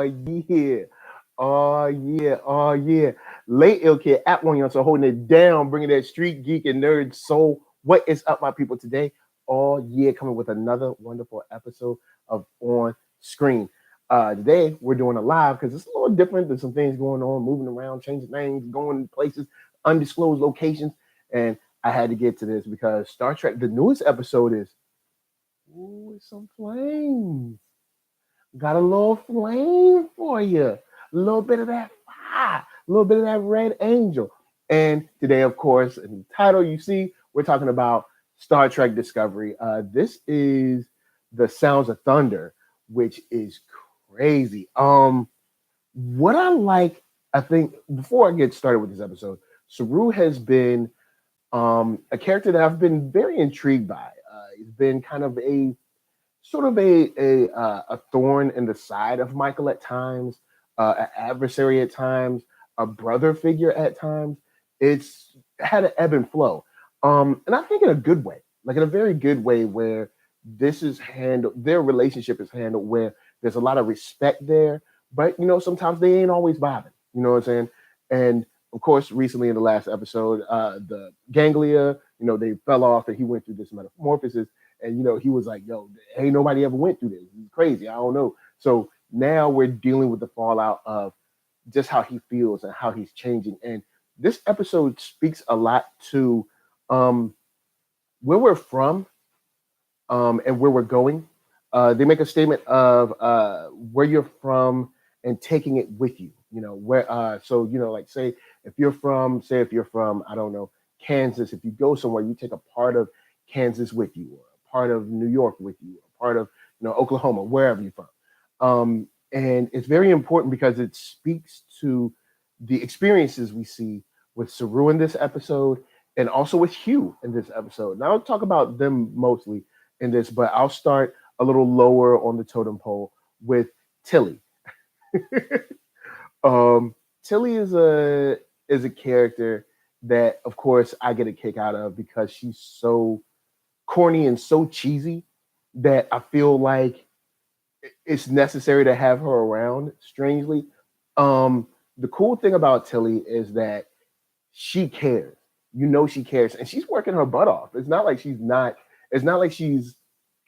yeah. Oh yeah. LeIllKid at OneYoungsta holding it down, bringing that street geek and nerd soul. What is up, my people? Today, all year coming with another wonderful episode of On Screen. Today we're doing a live because it's a little different. There's some things going on, moving around, changing names, going places, undisclosed locations, and I had to get to this because Star Trek, the newest episode is it's some flames. Got a little flame for you. A little bit of that fire, a little bit of that red angel. And today, of course, in the title you see, we're talking about Star Trek Discovery. This is the Sounds of Thunder, which is crazy. What I like, I think, before I get started with this episode, Saru has been a character that I've been very intrigued by. He's been kind of a sort of a thorn in the side of Michael at times, an adversary at times, a brother figure at times. It's had an ebb and flow, and I think in a good way, like in a very good way, where this is handled. Their relationship is handled where there's a lot of respect there, but sometimes they ain't always vibing. You know what I'm saying? And of course, recently in the last episode, the ganglia, they fell off, and he went through this metamorphosis. And he was like, "Yo, ain't nobody ever went through this. It's crazy. I don't know." So now we're dealing with the fallout of just how he feels and how he's changing. And this episode speaks a lot to where we're from and where we're going. They make a statement of where you're from and taking it with you. Where like if you're from, I don't know, Kansas. If you go somewhere, you take a part of Kansas with you, or a part of New York with you, a part of Oklahoma, wherever you're from. And it's very important because it speaks to the experiences we see with Saru in this episode, and also with Hugh in this episode. Now I'll talk about them mostly in this, but I'll start a little lower on the totem pole with Tilly. Tilly is a character that, of course, I get a kick out of because she's so corny and so cheesy that I feel like it's necessary to have her around. Strangely, the cool thing about Tilly is that she cares. She cares, and she's working her butt off. It's not like she's not. It's not like she's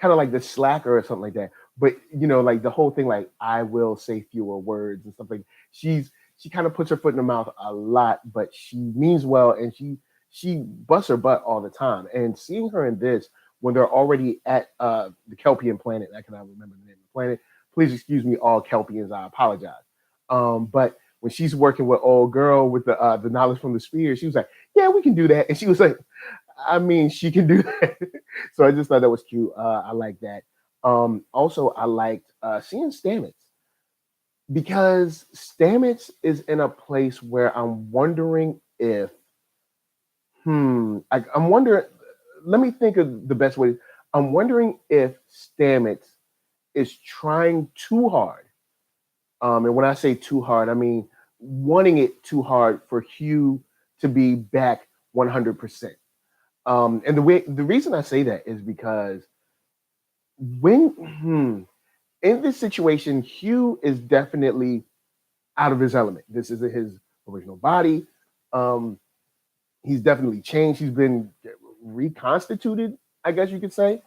kind of like the slacker or something like that. But like the whole thing, like I will say fewer words and stuff like that. She kind of puts her foot in her mouth a lot, but she means well, and she busts her butt all the time. And seeing her in this when they're already at the Kelpian planet, I cannot remember the name of the planet. Please excuse me, all Kelpians. I apologize. But when she's working with old girl with the knowledge from the sphere, she was like, "Yeah, we can do that." And she was like, "I mean, she can do that." So I just thought that was cute. I like that. Also, I liked seeing Stamets, because Stamets is in a place where I'm wondering if, I'm wondering, let me think of the best way. I'm wondering if Stamets is trying too hard. And when I say too hard, I mean wanting it too hard for Hugh to be back 100%. And the reason I say that is because when in this situation, Hugh is definitely out of his element. This isn't his original body. He's definitely changed. He's been reconstituted, I guess you could say.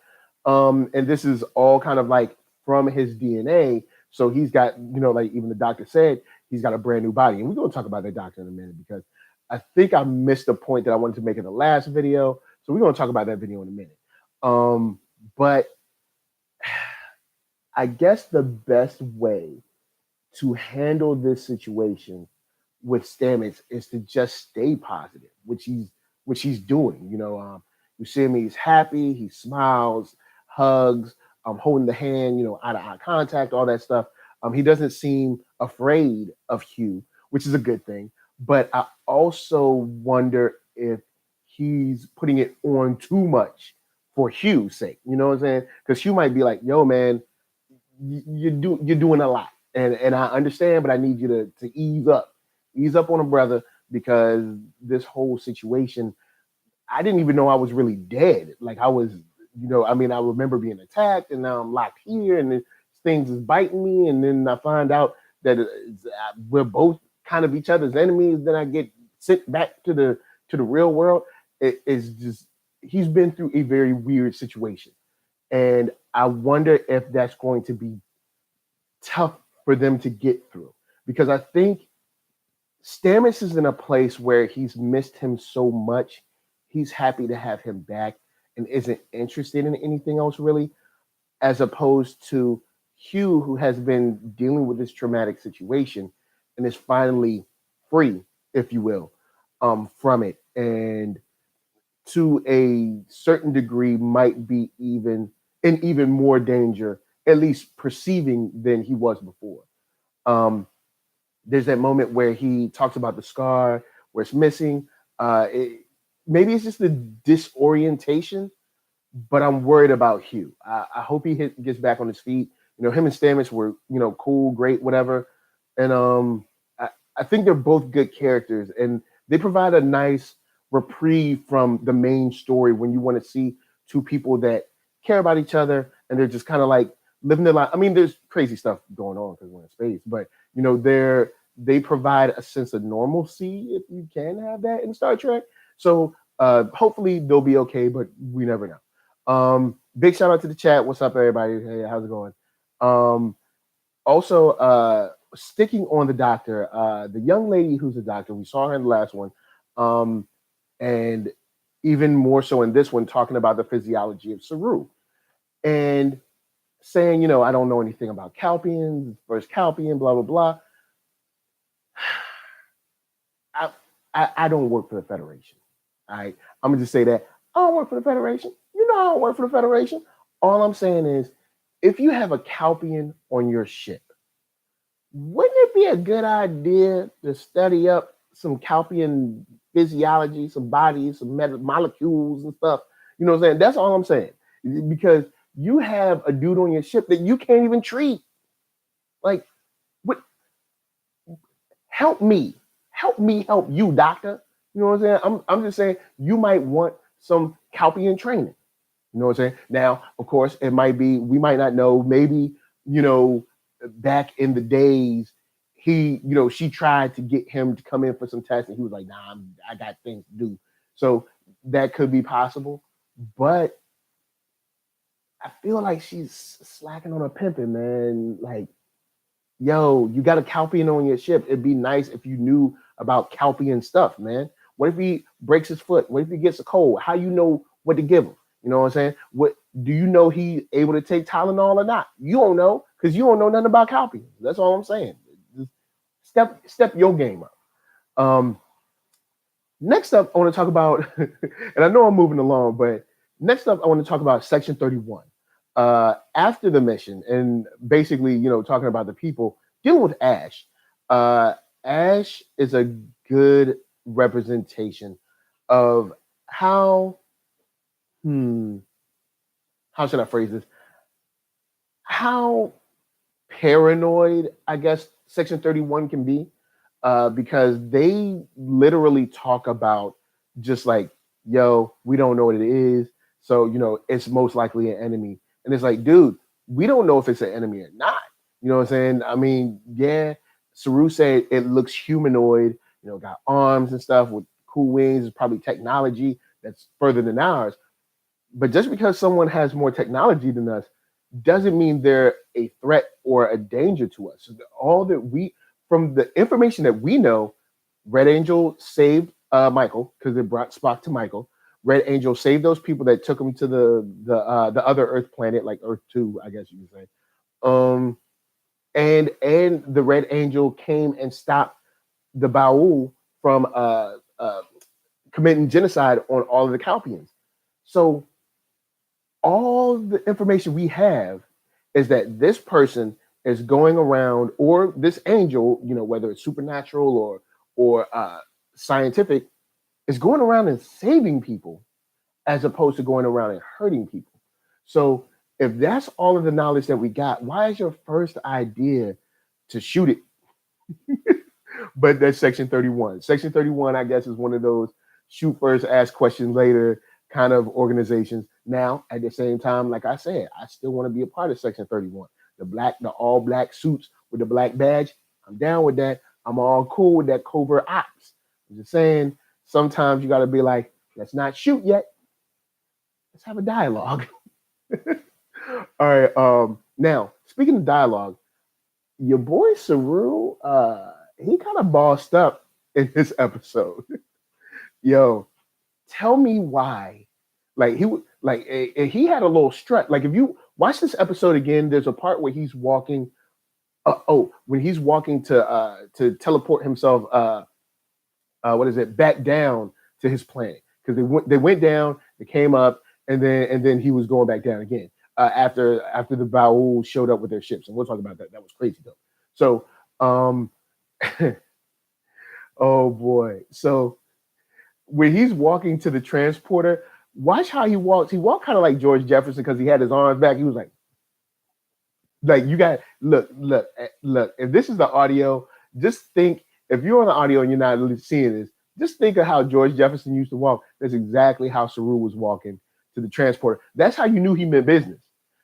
And this is all kind of like from his DNA. So he's got, like even the doctor said, he's got a brand new body. And we're going to talk about that doctor in a minute, because I think I missed a point that I wanted to make in the last video. So we're going to talk about that video in a minute. But I guess the best way to handle this situation with Stamets is to just stay positive, which he's doing. You see him, he's happy, he smiles, hugs, holding the hand, eye to eye contact, all that stuff. He doesn't seem afraid of Hugh, which is a good thing. But I also wonder if he's putting it on too much for Hugh's sake. You know what I'm saying? Because Hugh might be like, "Yo, man, you're doing a lot, and I understand, but I need you to ease up on a brother, because this whole situation, I didn't even know I was really dead. Like I was, I remember being attacked, and now I'm locked here, and this things is biting me, and then I find out that we're both kind of each other's enemies. Then I get sent back to the real world. It is just he's been through a very weird situation, and I wonder if that's going to be tough for them to get through because I think Stamets is in a place where he's missed him so much. He's happy to have him back and isn't interested in anything else really, as opposed to Hugh, who has been dealing with this traumatic situation and is finally free, if you will, from it. And to a certain degree, might be even more danger, at least perceiving than he was before. Um, there's that moment where he talks about the scar where it's missing. Maybe it's just the disorientation, but I'm worried about Hugh. I hope he gets back on his feet. Him and Stamets were, cool, great, whatever. And I think they're both good characters, and they provide a nice reprieve from the main story when you want to see two people that care about each other and they're just kind of like living their life. I mean, there's crazy stuff going on because we're in space, but they provide a sense of normalcy if you can have that in Star Trek. So hopefully they'll be okay, but we never know. Big shout out to the chat. What's up, everybody? Hey, how's it going? Also, sticking on the doctor, the young lady who's a doctor, we saw her in the last one, and even more so in this one, talking about the physiology of Saru and saying, I don't know anything about Calpians, first Calpian, blah, blah, blah. I don't work for the Federation. All right. I'm going to just say that. I don't work for the Federation. I don't work for the Federation. All I'm saying is, if you have a Calpian on your ship, wouldn't it be a good idea to study up some Calpian physiology, some bodies, some molecules and stuff? You know what I'm saying? That's all I'm saying. Because you have a dude on your ship that you can't even treat. Like, what? Help me help you, doctor. You know what I'm saying? I'm just saying you might want some Calpian training. You know what I'm saying? Now, of course, it might be, we might not know, maybe, back in the days, she tried to get him to come in for some tests and he was like, nah, I got things to do. So that could be possible. But I feel like she's slacking on her pimping, man. Like, yo, you got a Calpian on your ship. It'd be nice if you knew about Calpian stuff, man. What if he breaks his foot? What if he gets a cold? How you know what to give him? You know what I'm saying? What do you know he's able to take Tylenol or not? You don't know because you don't know nothing about Calpian. That's all I'm saying. Just step your game up. Next up, I want to talk about, and I know I'm moving along, but next up, I want to talk about Section 31. After the mission, and basically, talking about the people dealing with Ash. Ash is a good representation of how should I phrase this? How paranoid, I guess, Section 31 can be, because they literally talk about just like, yo, we don't know what it is, so it's most likely an enemy. And it's like, dude, we don't know if it's an enemy or not. You know what I'm saying? I mean, yeah, Saru said it looks humanoid, got arms and stuff with cool wings. It's probably technology that's further than ours. But just because someone has more technology than us doesn't mean they're a threat or a danger to us. From the information that we know, Red Angel saved Michael because it brought Spock to Michael. Red Angel saved those people that took him to the other Earth planet, like Earth 2, I guess you could say. And the Red Angel came and stopped the Baul from committing genocide on all of the Calpians. So all the information we have is that this person is going around, or this angel, whether it's supernatural or scientific, is going around and saving people as opposed to going around and hurting people. So if that's all of the knowledge that we got, why is your first idea to shoot it? But that's Section 31. Section 31, I guess, is one of those shoot first, ask questions later kind of organizations. Now, at the same time, like I said, I still want to be a part of Section 31. The all black suits with the black badge, I'm down with that. I'm all cool with that covert ops. I'm just saying, sometimes you got to be like, let's not shoot yet. Let's have a dialogue. All right. Now, speaking of dialogue, your boy Saru, he kind of bossed up in this episode. Yo, tell me why. Like he had a little strut. Like if you watch this episode again, there's a part where he's walking. When he's walking to teleport himself. What is it? Back down to his planet because they went down, they came up, and then he was going back down again after the Baul showed up with their ships, and we'll talk about that. That was crazy though. So, oh boy. So when he's walking to the transporter, watch how he walks. He walked kind of like George Jefferson because he had his arms back. He was like you got look. If this is the audio, just think. If you're on the audio and you're not really seeing this, just think of how George Jefferson used to walk. That's exactly how Saru was walking to the transporter. That's how you knew he meant business.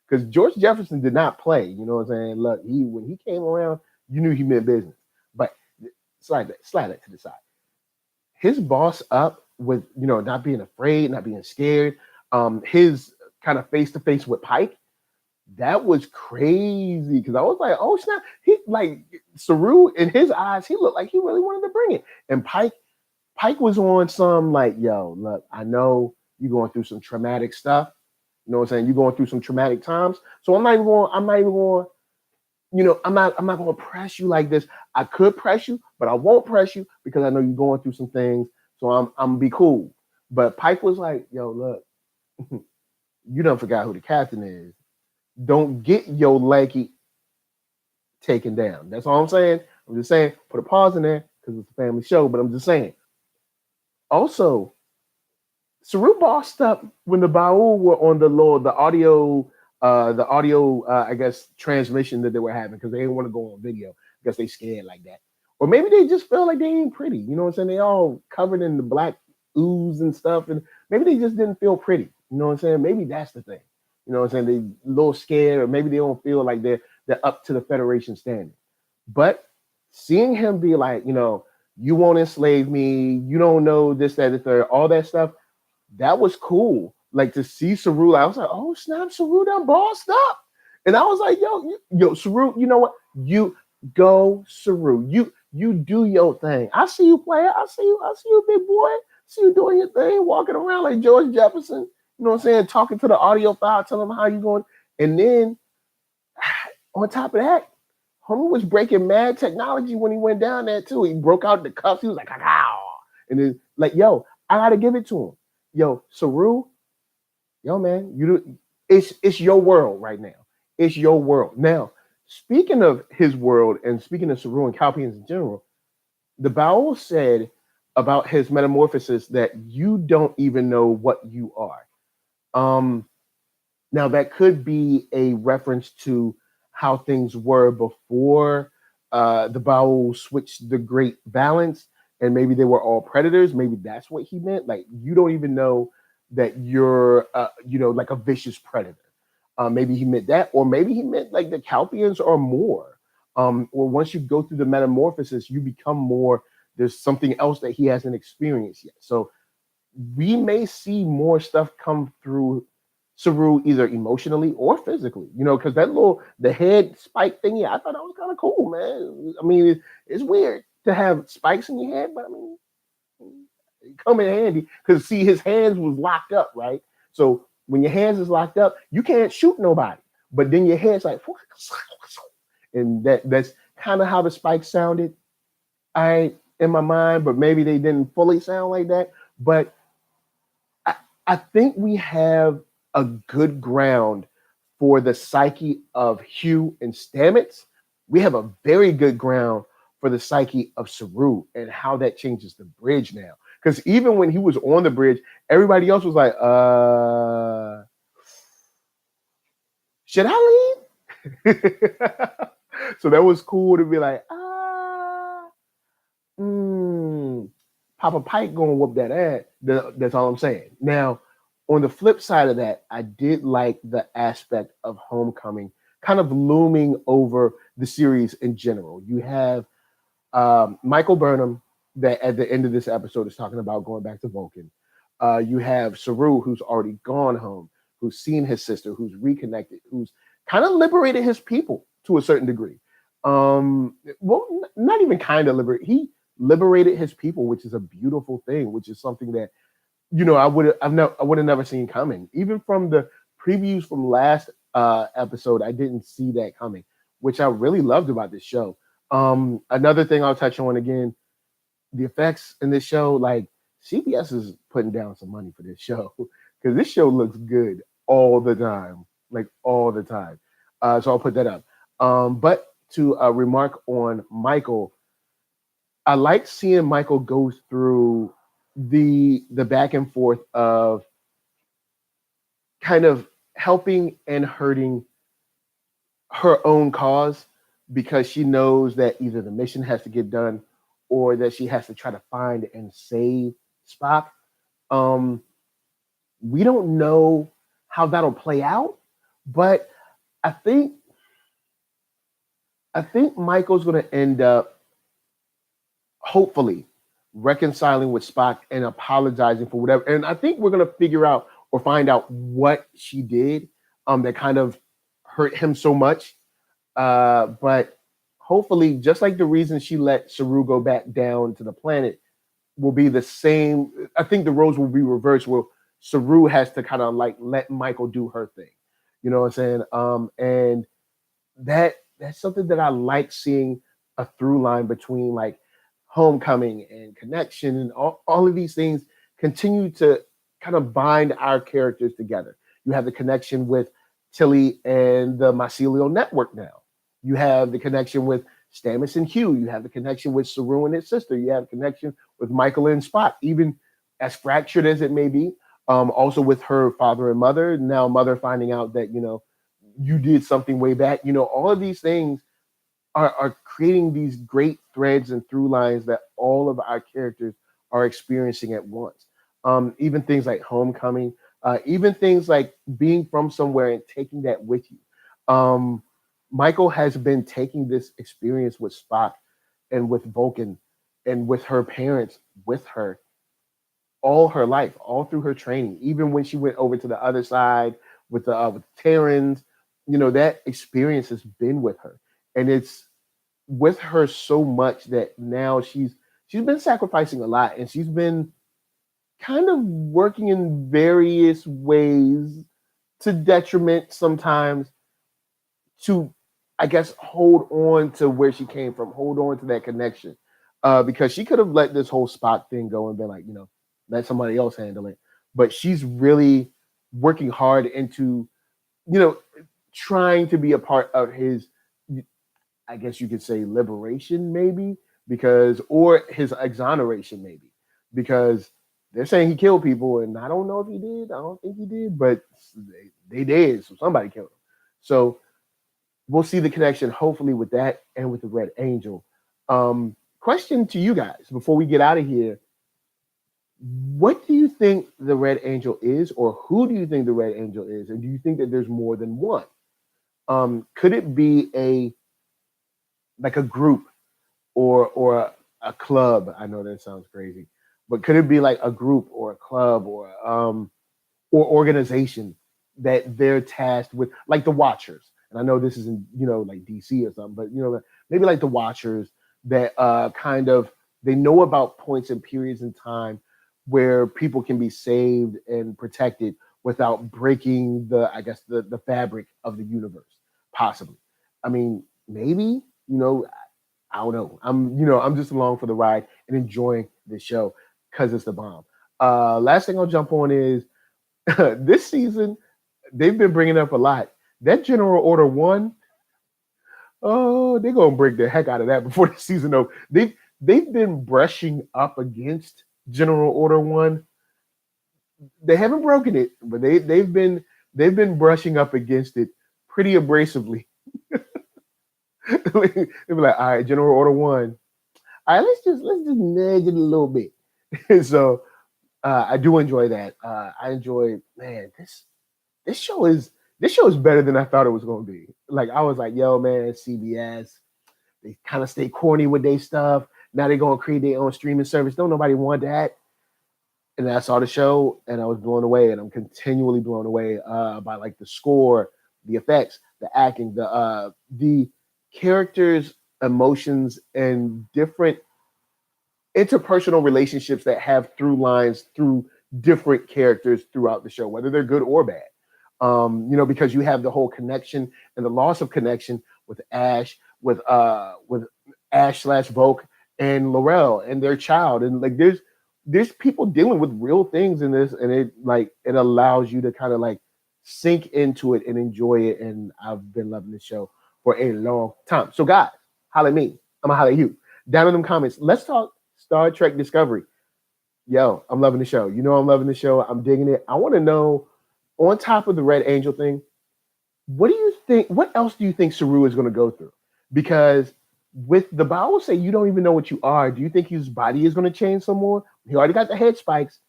Because George Jefferson did not play. You know what I'm saying? Look, when he came around, you knew he meant business. But slide that to the side. His boss up with, not being afraid, not being scared. His kind of face-to-face with Pike. That was crazy because I was like, oh snap. He like Saru in his eyes, he looked like he really wanted to bring it. And Pike was on some like, yo, look, I know you're going through some traumatic stuff. You know what I'm saying? You're going through some traumatic times. So I'm not even going, I'm not going to press you like this. I could press you, but I won't press you because I know you're going through some things. So I'm gonna be cool. But Pike was like, yo, look, you done forgot who the captain is. Don't get your leggy taken down. That's all I'm saying. I'm just saying, put a pause in there because it's a family show, but I'm just saying. Also, Saru bossed up when the Baul were on the audio, I guess, transmission that they were having because they didn't want to go on video. I guess they scared like that. Or maybe they just felt like they ain't pretty. You know what I'm saying? They all covered in the black ooze and stuff. And maybe they just didn't feel pretty. You know what I'm saying? Maybe that's the thing. You know what I'm saying? They a little scared, or maybe they don't feel like they're up to the Federation standard. But seeing him be like, you won't enslave me, you don't know this, that, the third, all that stuff, that was cool. Like to see Saru, I was like, oh snap, Saru done bossed up. And I was like, yo, Saru, you know what? You go, Saru. You do your thing. I see you player. I see you, big boy. I see you doing your thing, walking around like George Jefferson. You know what I'm saying? Talking to the audio file, telling them how you going. And then on top of that, homie was breaking mad technology when he went down there too. He broke out the cuffs. He was like, "Ow!" And then like, yo, I gotta give it to him. Yo, Saru, yo, man, it's your world right now. It's your world. Now, speaking of his world and speaking of Saru and Calpians in general, the Baul said about his metamorphosis that you don't even know what you are. Now that could be a reference to how things were before the Baul switched the great balance, and maybe they were all predators. Maybe that's what he meant. Like you don't even know that you're, like a vicious predator. Maybe he meant that, or maybe he meant like the Calpians are more. Or once you go through the metamorphosis, you become more. There's something else that he hasn't experienced yet. So we may see more stuff come through Saru either emotionally or physically, because the head spike thingy, I thought that was kind of cool, man. I mean, it's weird to have spikes in your head, but I mean, it come in handy because see, his hands was locked up, right? So when your hands is locked up, you can't shoot nobody, but then your head's like, and that's kind of how the spikes sounded. In my mind, but maybe they didn't fully sound like that. But I think we have a good ground for the psyche of Hugh and Stamets. We have a very good ground for the psyche of Saru and how that changes the bridge now. Because even when he was on the bridge, everybody else was like, should I leave? So that was cool to be like, Papa Pike gonna whoop that ass. That's all I'm saying. Now, on the flip side of that, I did like the aspect of Homecoming kind of looming over the series in general. You have Michael Burnham, that at the end of this episode is talking about going back to Vulcan. You have Saru, who's already gone home, who's seen his sister, who's reconnected, who's kind of liberated his people to a certain degree. Not even kind of liberate. He liberated his people, which is a beautiful thing, which is something that I would have never seen coming. Even from the previews from last episode, I didn't see that coming, which I really loved about this show. Another thing I'll touch on again, the effects in this show, like CBS is putting down some money for this show because this show looks good all the time, like all the time. So I'll put that up. But to remark on Michael, I like seeing Michael go through the back and forth of kind of helping and hurting her own cause because she knows that either the mission has to get done or that she has to try to find and save Spock. We don't know how that'll play out, but I think Michael's going to end up hopefully reconciling with Spock and apologizing for whatever. And I think we're going to figure out or find out what she did that kind of hurt him so much. But hopefully, just like the reason she let Saru go back down to the planet will be the same. I think the roles will be reversed where Saru has to kind of like let Michael do her thing. You know what I'm saying? And that's something that I like seeing a through line between like Homecoming and Connection and all of these things continue to kind of bind our characters together. You have the connection with Tilly and the mycelial network now. You have the connection with Stamets and Hugh. You have the connection with Saru and his sister. You have connection with Michael and Spock, even as fractured as it may be. Also with her father and mother. Now mother finding out that, you did something way back. All of these things are creating these great threads and through lines that all of our characters are experiencing at once. Even things like Homecoming, even things like being from somewhere and taking that with you. Michael has been taking this experience with Spock and with Vulcan and with her parents with her all her life, all through her training, even when she went over to the other side with Terrans, that experience has been with her. And it's with her so much that now she's been sacrificing a lot, and she's been kind of working in various ways to detriment sometimes to, I guess, hold on to where she came from, hold on to that connection. Because she could have let this whole Spock thing go and been like, let somebody else handle it. But she's really working hard into, trying to be a part of his, I guess you could say, liberation, maybe, or his exoneration, maybe, because they're saying he killed people, and I don't know if he did. I don't think he did, but they did, so somebody killed him. So we'll see the connection, hopefully, with that and with the Red Angel. Question to you guys before we get out of here. What do you think the Red Angel is, or who do you think the Red Angel is? And do you think that there's more than one? Could it be a group or a club? I know that sounds crazy, but could it be like a group or a club or organization that they're tasked with, like the Watchers? And I know this isn't, like DC or something, but maybe like the Watchers that kind of, they know about points and periods in time where people can be saved and protected without breaking the fabric of the universe, possibly. I mean, maybe, I don't know. I'm just along for the ride and enjoying this show because it's the bomb. Last thing I'll jump on is this season, they've been bringing up a lot. That General Order 1, oh, they're going to break the heck out of that before the season over. They've been brushing up against General Order 1. They haven't broken it, but they've been brushing up against it pretty abrasively. They'll be like, all right, General Order 1. All right, let's just nudge it a little bit. So I do enjoy that. I enjoy, man, this show is better than I thought it was going to be. Like, I was like, yo, man, CBS, They kind of stay corny with their stuff. Now they're going to create their own streaming service. Don't nobody want that. And I saw the show and I was blown away, and I'm continually blown away by like the score, the effects, the acting, the characters' emotions, and different interpersonal relationships that have through lines through different characters throughout the show, whether they're good or bad. Because you have the whole connection and the loss of connection with Ash, with Ash/Volk and Laurel and their child, and like there's people dealing with real things in this, and it allows you to kind of like sink into it and enjoy it. And I've been loving this show for a long time. So guys, holla at me. I'm gonna holla at you. Down in them comments, let's talk Star Trek Discovery. Yo, I'm loving the show. You know I'm loving the show. I'm digging it. I want to know, on top of the Red Angel thing, what do you think? What else do you think Saru is going to go through? Because with the Bible say you don't even know what you are. Do you think his body is going to change some more? He already got the head spikes.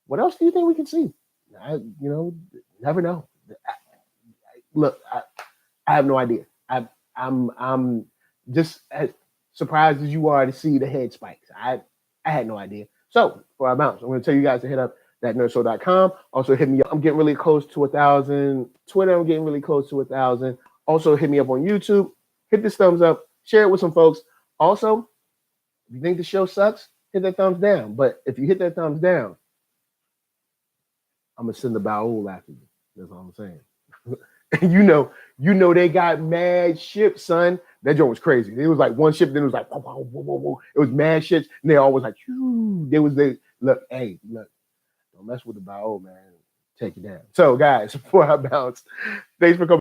What else do you think we can see? Never know. I have no idea. I'm just as surprised as you are to see the head spikes. I had no idea. So for our bounce, I'm going to tell you guys to hit up that NERDSoul.com. Also hit me up. I'm getting really close to 1,000. Twitter, I'm getting really close to 1,000. Also hit me up on YouTube. Hit this thumbs up. Share it with some folks. Also, if you think the show sucks, hit that thumbs down. But if you hit that thumbs down, I'm going to send the Baul after you. That's all I'm saying. And you know they got mad ships, son. That joint was crazy. It was like one ship, then it was like, whoa, whoa, whoa, whoa, whoa. It was mad ships, and they all was like, look, don't mess with the Baul, man. Take it down. So, guys, before I bounce, thanks for coming.